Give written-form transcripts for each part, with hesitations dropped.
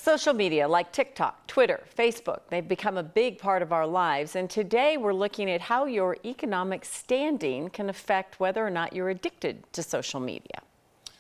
Social media like TikTok, Twitter, Facebook, they've become a big part of our lives. And today we're looking at how your economic standing can affect whether or not you're addicted to social media.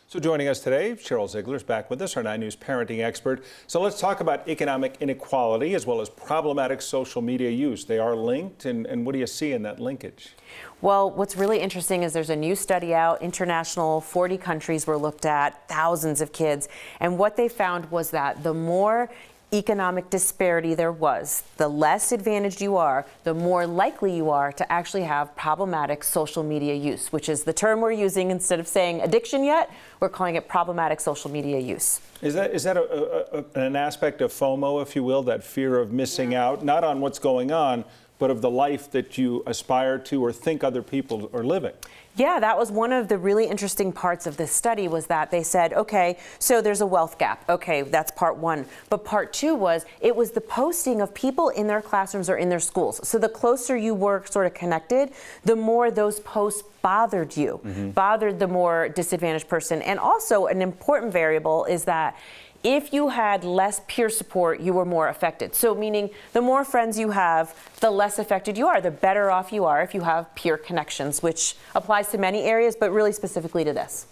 So joining us today, Cheryl Ziegler is back with us, our 9 News parenting expert. So let's talk about economic inequality as well as problematic social media use. They are linked, and what do you see in that linkage? Well, what's really interesting is there's a new study out, international, 40 countries were looked at, thousands of kids, and what they found was that the more economic disparity there was, the less advantaged you are, the more likely you are to actually have problematic social media use, which is the term we're using. Instead of saying addiction yet, we're calling it problematic social media use. Is that an aspect of FOMO, if you will, that fear of missing out, not on what's going on, but of the life that you aspire to or think other people are living? Yeah, that was one of the really interesting parts of this study, was that they said, okay, so there's a wealth gap. Okay, that's part one. But part two was, it was the posting of people in their classrooms or in their schools. So the closer you were sort of connected, the more those posts bothered you, bothered the more disadvantaged person. And also an important variable is that if you had less peer support, you were more affected. So meaning the more friends you have, the less affected you are, the better off you are if you have peer connections, which applies to many areas, but really specifically to this.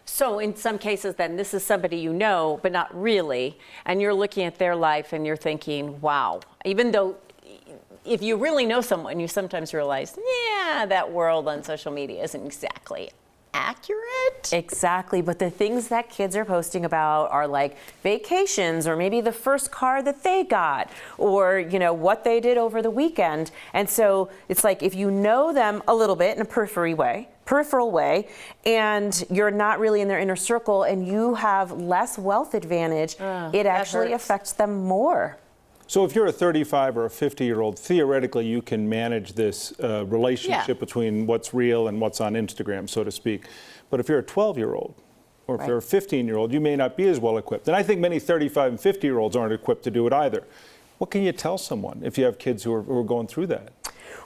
So in some cases then this is somebody you know, but not really, and you're looking at their life and you're thinking, wow, even though if you really know someone, you sometimes realize, yeah, that world on social media isn't exactly accurate. Exactly, but the things that kids are posting about are like vacations, or maybe the first car that they got, or what they did over the weekend. And so it's like, if you know them a little bit in a peripheral way, and you're not really in their inner circle, and you have less wealth advantage, it actually affects them more. So if you're a 35 or a 50-year-old, theoretically you can manage this relationship between what's real and what's on Instagram, so to speak. But if you're a 12-year-old, or if you're a 15-year-old, you may not be as well equipped. And I think many 35 and 50-year-olds aren't equipped to do it either. What can you tell someone if you have kids who are going through that?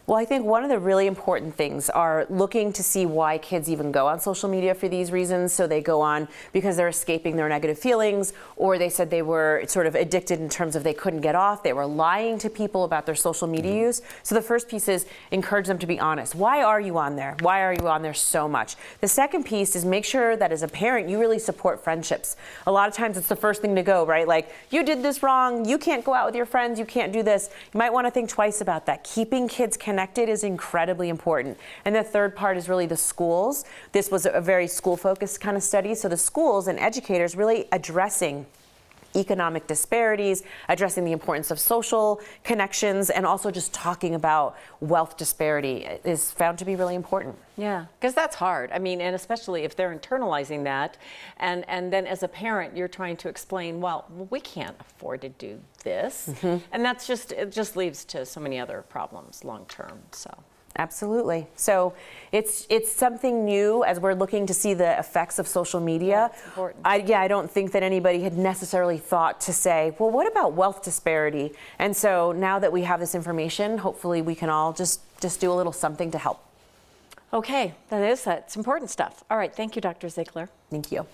Well, I think one of the really important things are looking to see why kids even go on social media for these reasons. So they go on because they're escaping their negative feelings, or they said they were sort of addicted in terms of they couldn't get off. They were lying to people about their social media use. So the first piece is encourage them to be honest. Why are you on there? Why are you on there so much? The second piece is make sure that as a parent, you really support friendships. A lot of times it's the first thing to go, right? Like, you did this wrong. You can't go out with your friends. You can't do this. You might want to think twice about that. Keeping kids connected is incredibly important. And the third part is really the schools. This was a very school-focused kind of study. So the schools and educators really addressing economic disparities, addressing the importance of social connections, and also just talking about wealth disparity is found to be really important. Yeah, because that's hard. I mean, and especially if they're internalizing that, and then as a parent, you're trying to explain, well, we can't afford to do this, and it just leads to so many other problems long term. So. Absolutely. So it's something new as we're looking to see the effects of social media. Yeah, it's important. I don't think that anybody had necessarily thought to say, well, what about wealth disparity? And so now that we have this information, hopefully we can all just do a little something to help. Okay, that's important stuff. All right, thank you, Dr. Ziegler. Thank you.